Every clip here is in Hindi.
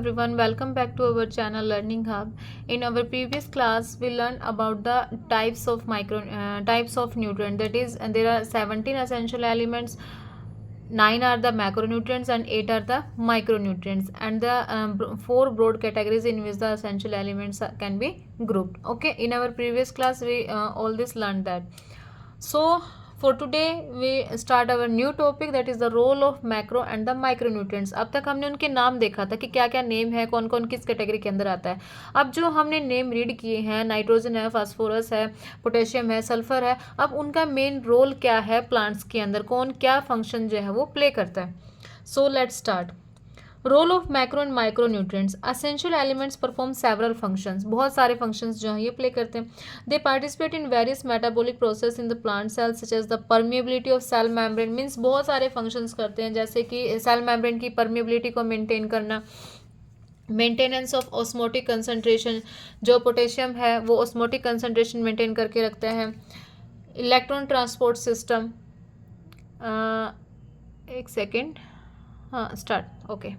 Everyone, welcome back to our channel Learning Hub. In our previous class we learned about the types of nutrient, that is, and there are 17 essential elements. 9 are the macronutrients and 8 are the micronutrients, and the four broad categories in which the essential elements can be grouped. Okay, in our previous class we all this learned that. So for today we start our new topic, that is the role of macro and the micronutrients. अब तक हमने उनके नाम देखा था कि क्या क्या नेम है, कौन कौन किस कैटेगरी के अंदर आता है. अब जो हमने नेम रीड किए हैं, नाइट्रोजन है, फास्फोरस है, पोटेशियम है, सल्फर है, अब उनका मेन रोल क्या है प्लांट्स के अंदर, कौन क्या फंक्शन जो है वो प्ले करता है. So let's start. Role of macro and micro nutrients. Essential elements perform several functions. बहुत सारे फंक्शंस जो हैं ये प्ले करते हैं. They participate in various metabolic process in the plant cells such as the permeability of cell membrane. Means बहुत सारे फंक्शंस करते हैं, जैसे कि सेल मेम्ब्रेन की परमिएबिलिटी को मेंटेन करना, मेंटेनेंस ऑफ ऑस्मोटिक कंसनट्रेशन. जो पोटेशियम है वो ऑस्मोटिक कंसनट्रेशन मेंटेन करके रखता है. Electron transport system. एक सेकेंड, हाँ start. Okay.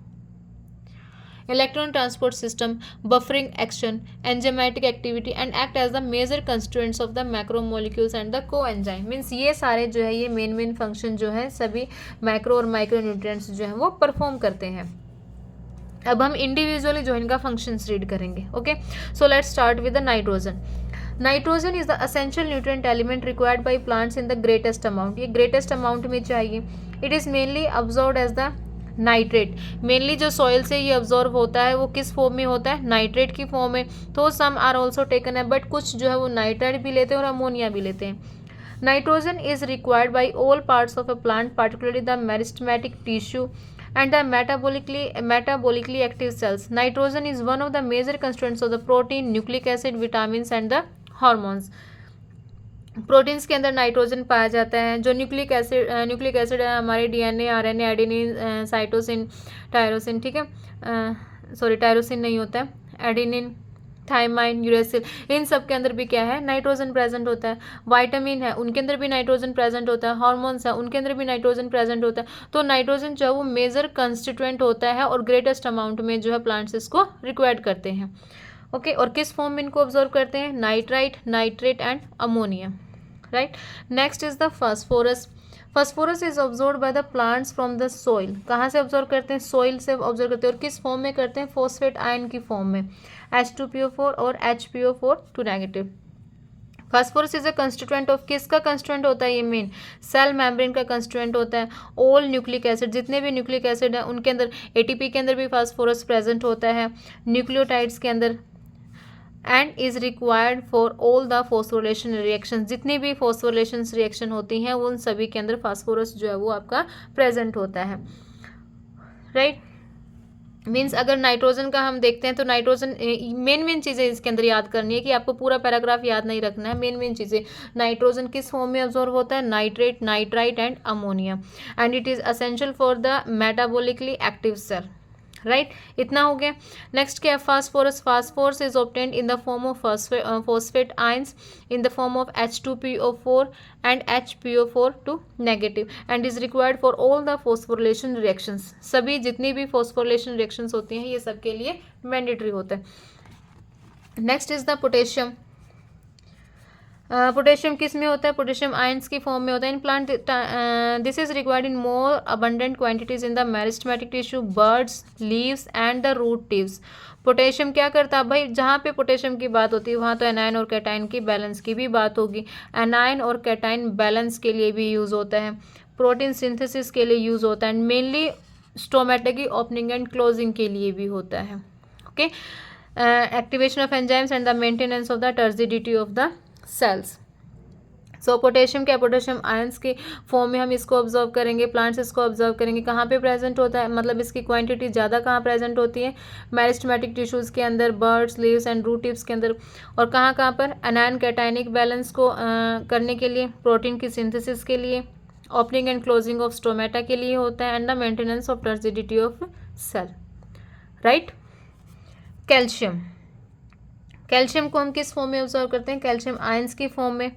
Electron transport system, buffering action, enzymatic activity and act as the major constituents of the macromolecules and the coenzyme. Means ये सारे जो है ये मेन फंक्शन जो है सभी मैक्रो और माइक्रो न्यूट्रिएंट्स जो है वो परफॉर्म करते हैं. अब हम इंडिविजुअली जो इनका फंक्शंस रीड करेंगे. Okay, so let's start with the nitrogen. Nitrogen is the essential nutrient element required by plants in the greatest amount. ये ग्रेटेस्ट अमाउंट में चाहिए. It is mainly absorbed as the nitrate. Mainly जो सॉइल से ये अब्जॉर्व होता है वो किस फॉर्म में होता है, नाइट्रेट की फॉर्म में. तो सम आर ऑल्सो टेकन है, बट कुछ जो है वो नाइट्रेट भी लेते हैं और अमोनिया भी लेते हैं. Nitrogen is required bye all parts of a plant, particularly the meristematic tissue and the metabolically active cells. Nitrogen is one of the major constituents of the protein, nucleic acid, vitamins and the hormones. Proteins के अंदर नाइट्रोजन पाया जाता है. जो न्यूक्लिक एसिड है हमारे DNA, RNA, adenine, cytosine, tyrosine, ठीक है, सॉरी टायरोसिन नहीं होता है, एडेनिन, थाइमाइन, यूरेसिल, इन सब के अंदर भी क्या है, नाइट्रोजन प्रेजेंट होता है. वाइटामिन है उनके अंदर भी नाइट्रोजन प्रेजेंट होता है. हार्मोन्स है उनके अंदर भी नाइट्रोजन प्रेजेंट होता है. तो नाइट्रोजन जो है वो मेजर कंस्टिट्यूएंट होता है और ग्रेटेस्ट अमाउंट में जो है प्लांट्स इसको रिक्वायर्ड करते हैं. ओके, और किस फॉर्म में इनको ऑब्जर्व करते हैं, nitrite, nitrate and ammonia. Right. Next is the phosphorus. Phosphorus is observe by the plants from the soil. कहाँ से ऑब्जर्व करते हैं, सॉइल से ऑब्जर्व करते हैं. और किस फॉर्म में करते हैं, फॉस्फेट आयन की फॉर्म में, H2PO4 और HPO4 two negative. Phosphorus is a constituent of, किसका कंस्टिट्यूएंट होता है, ये मेन सेल मेम्ब्रेन का कंस्टिट्यूएंट होता है. ऑल न्यूक्लिक एसिड, जितने भी न्यूक्लिक एसिड है उनके अंदर, ATP के अंदर भी फास्फोरस प्रेजेंट होता है, न्यूक्लियोटाइड्स के अंदर, and is required for all the phosphorylation reaction. जितनी भी फॉस्फोरिलेशन रिएक्शन होती हैं उन सभी के अंदर फास्फोरस जो है वो आपका प्रेजेंट होता है. राइट. मीन्स अगर नाइट्रोजन का हम देखते हैं तो नाइट्रोजन मेन चीज़ें इसके अंदर याद करनी है कि आपको पूरा पैराग्राफ याद नहीं रखना है. मेन चीज़ें, नाइट्रोजन किस फॉर्म में ऑब्जॉर्व होता है, nitrate, nitrite and ammonia, and it is essential for the metabolically active cell. Right, इतना हो गया. नेक्स्ट क्या है, phosphorus. Phosphorus is obtained in the form of phosphate ions in the form of H2PO4 and HPO4 two negative and is required for all the phosphorylation reactions. सभी जितनी भी फॉस्फोरिलेशन रिएक्शंस होती हैं ये सब के लिए मैंडेटरी होता है. Next is the potassium. Potassium किस में होता है, पोटेशियम आयंस की फॉर्म में होता है in plant. This is required in more abundant quantities in the meristematic tissue, buds, leaves and the root tips. Potassium क्या करता है भाई, जहाँ पे पोटेशियम की बात होती है वहाँ तो एनायन और कैटाइन की बैलेंस की भी बात होगी. एनायन और कैटाइन बैलेंस के लिए भी यूज़ होता है, प्रोटीन सिंथेसिस के लिए यूज़ होता है, मेनली स्टोमेटा की ओपनिंग एंड क्लोजिंग के लिए भी होता है. Okay, activation of enzymes and the maintenance of the turgidity of the cells. So potassium क्या, पोटेशियम आयंस की फॉर्म में हम इसको ऑब्जर्व करेंगे, प्लांट्स इसको ऑब्जर्व करेंगे. कहाँ पे प्रेजेंट होता है, मतलब इसकी क्वांटिटी ज़्यादा कहाँ प्रेजेंट होती है, मेरिस्टेमेटिक टिश्यूज़ के अंदर, buds, leaves and root tips के अंदर. और कहाँ पर, एनायन कैटाइनिक बैलेंस को करने के लिए, प्रोटीन की सिंथेसिस के लिए, opening and closing of stomata के लिए होता है, and the maintenance of turgidity of cell. Right. Calcium. Calcium को हम किस फॉर्म में ऑब्जर्व करते हैं, कैल्शियम आयंस की फॉर्म में.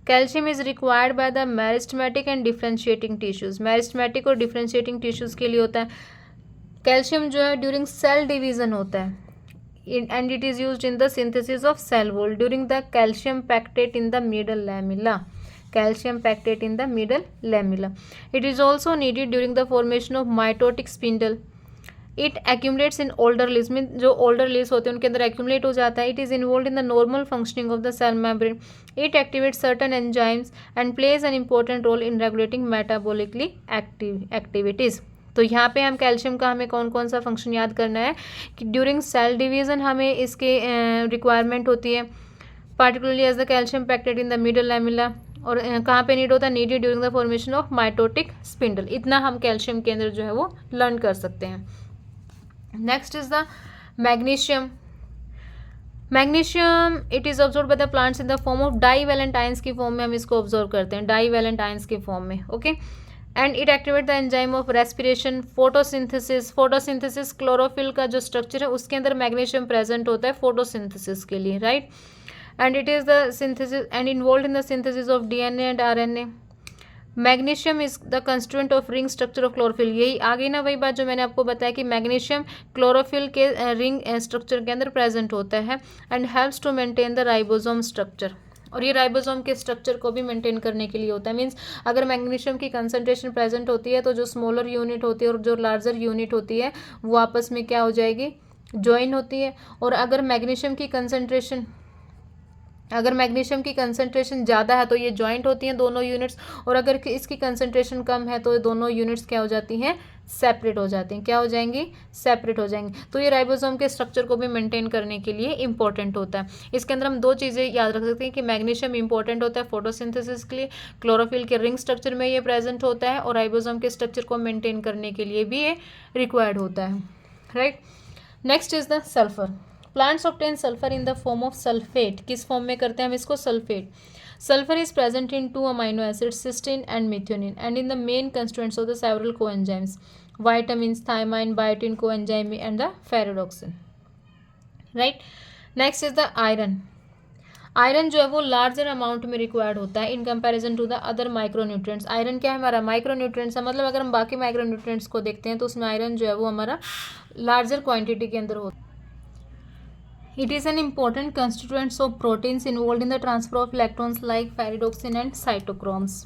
Calcium is required by the meristematic and differentiating tissues. Meristematic और डिफरेंशिएटिंग टिश्यूज के लिए होता है. कैल्शियम जो है ड्यूरिंग सेल डिवीजन होता है and it is used in the synthesis of cell wall during the calcium pactate in the middle lamella. Calcium pactate in the middle lamella. It is also needed during the formation of mitotic spindle. It accumulates in older leaves. में जो older leaves होते हैं उनके अंदर accumulate हो जाता है. It is involved in the normal functioning of the cell membrane. It activates certain enzymes and plays an important role in regulating metabolically activities. तो यहाँ पे हम कैल्शियम का हमें कौन कौन सा फंक्शन याद करना है कि ड्यूरिंग सेल डिवीज़न हमें इसके रिक्वायरमेंट होती है, particularly as the calcium pectate in the middle lamella. और कहाँ पे नीड होता है? Needed during the formation of mitotic spindle. इतना हम कैल्शियम के अंदर जो है वो लर्न कर सकते हैं. Next is the magnesium. Magnesium it is observe by the plants in the form of divalent ions की फॉर्म में हम इसको ऑब्जर्व करते हैं, डाईवैलेंट आयंस की फॉर्म में. Okay. And it activate the enzyme of respiration, photosynthesis chlorophyll का जो स्ट्रक्चर है उसके अंदर मैग्नीशियम प्रेजेंट होता है फोटोसिंथेसिस के लिए, right. And it is the synthesis and involve in the synthesis of DNA and RNA. Magnesium is the constituent of ring structure of chlorophyll. यही आ गई ना वही बात जो मैंने आपको बताया कि मैग्नीशियम क्लोरोफिल के रिंग स्ट्रक्चर के अंदर प्रेजेंट होता है and helps to maintain the ribosome structure. और ये राइबोसोम के स्ट्रक्चर को भी मेंटेन करने के लिए होता है. मींस अगर मैग्नीशियम की कंसंट्रेशन प्रेजेंट होती है तो जो स्मॉलर यूनिट होती है और जो लार्जर यूनिट होती है वो आपस में क्या हो जाएगी? ज्वाइन होती है. और अगर मैग्नीशियम की कंसंट्रेशन ज़्यादा है तो ये जॉइंट होती हैं दोनों यूनिट्स, और अगर इसकी कंसंट्रेशन कम है तो दोनों यूनिट्स क्या हो जाती हैं? सेपरेट हो जाती हैं. क्या हो जाएंगी? सेपरेट हो जाएंगी. तो ये राइबोसोम के स्ट्रक्चर को भी मेंटेन करने के लिए इंपॉर्टेंट होता है. इसके अंदर हम दो चीज़ें याद रख सकते हैं कि मैग्नीशियम इंपॉर्टेंट होता है फोटोसिंथेसिस के लिए, क्लोरोफिल के रिंग स्ट्रक्चर में ये प्रेजेंट होता है, और राइबोसोम के स्ट्रक्चर को मेंटेन करने के लिए भी ये रिक्वायर्ड होता है, right. Next is the sulphur. Plants obtain sulphur in the form of sulphate. किस फॉर्म में करते हैं हम इसको? Sulphate. Sulphur is present in 2 amino acids, cysteine and methionine, and in the main constituents of the several coenzymes, vitamins, thiamine, biotin, coenzyme and the ferredoxin, right. Next is the iron. Iron जो है वो लार्जर अमाउंट में रिक्वायर्ड होता है in comparison to the other micronutrients. Iron क्या है हमारा? माइक्रोन्यूट्रिएंट्स है. मतलब अगर हम बाकी माइक्रोन्यूट्रिएंट्स को देखते हैं तो उसमें आयरन जो है वो हमारा लार्जर क्वांटिटी के अंदर होता है. It is an important constituents of proteins involve in the transfer of electrons like ferredoxin and cytochromes.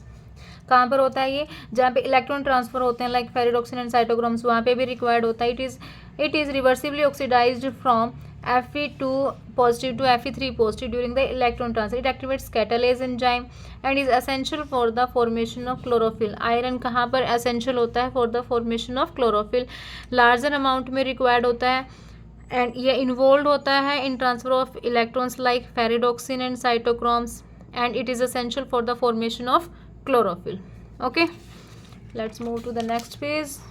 कहाँ पर होता है ये? जहाँ पे इलेक्ट्रॉन ट्रांसफर होते हैं लाइक फेरिडोक्सिन एंड साइटोक्रोम्स, वहाँ पे भी रिक्वायर्ड होता है. It is reversibly oxidised from Fe2 positive to Fe3 positive during the electron transfer. It activates catalase enzyme and is essential for the formation of chlorophyll. Iron कहाँ पर essential होता है? for the formation of chlorophyll. larger amount में required होता है and ये involved होता है in transfer of electrons like ferredoxin and cytochromes, and it is essential for the formation of chlorophyll. Okay, let's move to the next phase.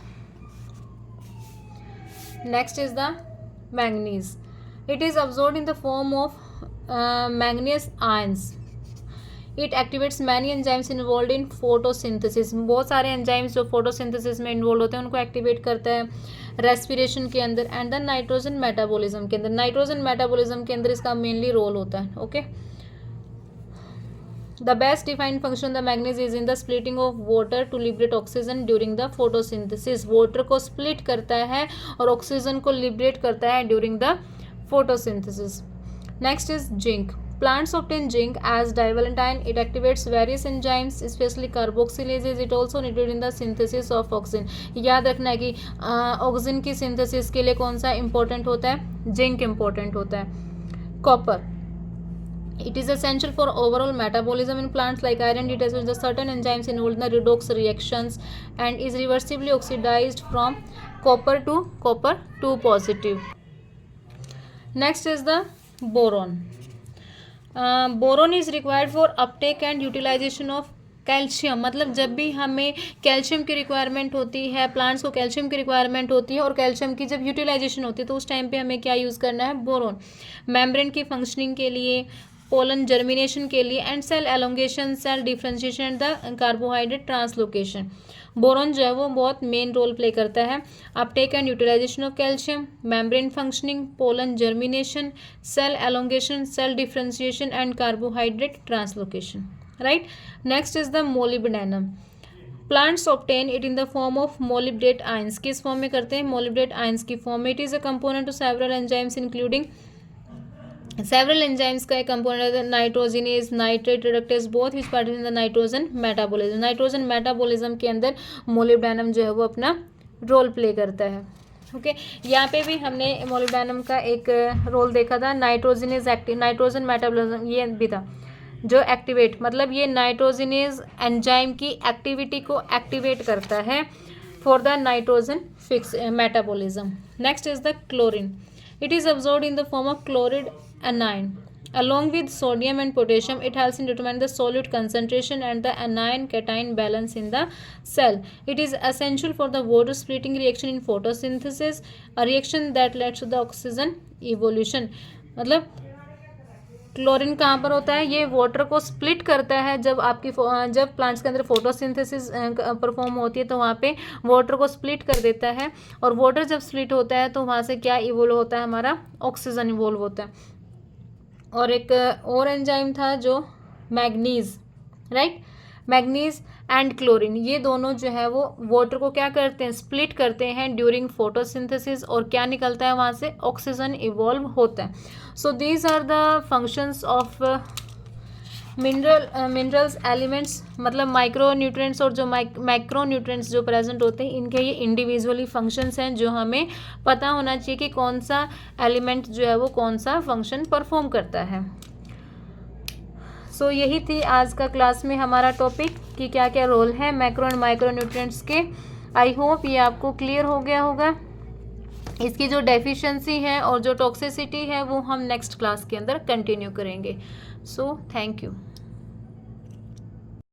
Next is the manganese. It is absorbed in the form of manganese ions. It activates many enzymes involved in photosynthesis. बहुत सारे enzymes जो photosynthesis में involved होते हैं उनको activate करता है respiration के अंदर and the nitrogen metabolism के अंदर. nitrogen metabolism के अंदर इसका mainly role होता है. Okay. The best defined function of the manganese is in the splitting of water to liberate oxygen during the photosynthesis. water को split करता है और oxygen को liberate करता है during the photosynthesis. Next is zinc. Plants obtain zinc as divalent ion. It activates various enzymes, especially carboxylases. It also needed in the synthesis of oxygen. याद रखना है कि ऑक्सीजन की सिंथेसिस के लिए कौन सा इंपॉर्टेंट होता है? जिंक इंपॉर्टेंट होता है. Copper. It is essential for overall metabolism in plants like iron. It has the certain enzymes involved in the redox reactions and is reversibly oxidized from copper to copper 2 positive. Next is the boron. Boron is required for uptake and utilization of calcium. मतलब जब भी हमें कैल्शियम की रिक्वायरमेंट होती है, प्लांट्स को कैल्शियम की रिक्वायरमेंट होती है और कैल्शियम की जब यूटिलाइजेशन होती है तो उस टाइम पे हमें क्या यूज़ करना है? बोरोन. मेम्ब्रेन की फंक्शनिंग के लिए, पोलन जर्मिनेशन के लिए and cell elongation, cell differentiation and the carbohydrate translocation. Boron जो है वो बहुत मेन रोल प्ले करता है uptake and utilisation of calcium, membrane functioning, pollen germination, cell elongation, cell differentiation and carbohydrate translocation, right. Next is the molybdenum. Plants obtain it in the form of molybdate ions, किस फॉर्म में करते हैं, मोलिब्डेट आयंस की फॉर्म में। It is a component of several enzymes including, several enzymes का एक कंपोनेंट है nitrogenase, nitrate reductase, both which participate in the nitrogen metabolism. Nitrogen metabolism के अंदर मोलिब्डेनम जो है वो अपना रोल प्ले करता है। ओके यहाँ पे भी हमने मोलिब्डेनम का एक रोल देखा था, नाइट्रोजिनेज एक्टिव, नाइट्रोजन मेटाबॉलिज्म ये भी था जो एक्टिवेट, मतलब ये नाइट्रोजिनेज एंजाइम की एक्टिविटी को एक्टिवेट करता है for the nitrogen fix metabolism. Next is the chlorine, it is absorbed in the form of chloride anion. Along with sodium and potassium, it helps in determining the solute concentration and the anion-cation balance in the cell. It is essential for the water splitting reaction in photosynthesis, a reaction that leads to the oxygen evolution. मतलब क्लोरीन कहाँ पर होता है, ये वाटर को स्प्लिट करता है जब आपकी जब प्लांट्स के अंदर फोटोसिंथेसिस परफॉर्म होती है तो वहाँ पे वाटर को स्प्लिट कर देता है, और वाटर जब स्प्लिट होता है तो वहाँ से क्या इवोल्व होता है, हमारा ऑक्सीजन इवोल्व होता है। और एक और एंजाइम था जो manganese, right, manganese and chlorine, ये दोनों जो है वो वाटर को क्या करते हैं, स्प्लिट करते हैं ड्यूरिंग फोटोसिंथेसिस, और क्या निकलता है वहाँ से, ऑक्सीजन इवॉल्व होता है। So these are the functions of minerals elements, मतलब माइक्रो न्यूट्रिएंट्स और जो मैक्रो न्यूट्रिएंट्स जो प्रेजेंट होते हैं, इनके ये इंडिविजुअली फंक्शंस हैं जो हमें पता होना चाहिए कि कौन सा एलिमेंट जो है वो कौन सा फंक्शन परफॉर्म करता है। सो यही थी आज का क्लास में हमारा टॉपिक कि क्या क्या रोल है मैक्रो एंड माइक्रो न्यूट्रिएंट्स के। आई होप ये आपको क्लियर हो गया होगा। इसकी जो डेफिशिएंसी है और जो टॉक्सिसिटी है वो हम नेक्स्ट क्लास के अंदर कंटिन्यू करेंगे। So thank you.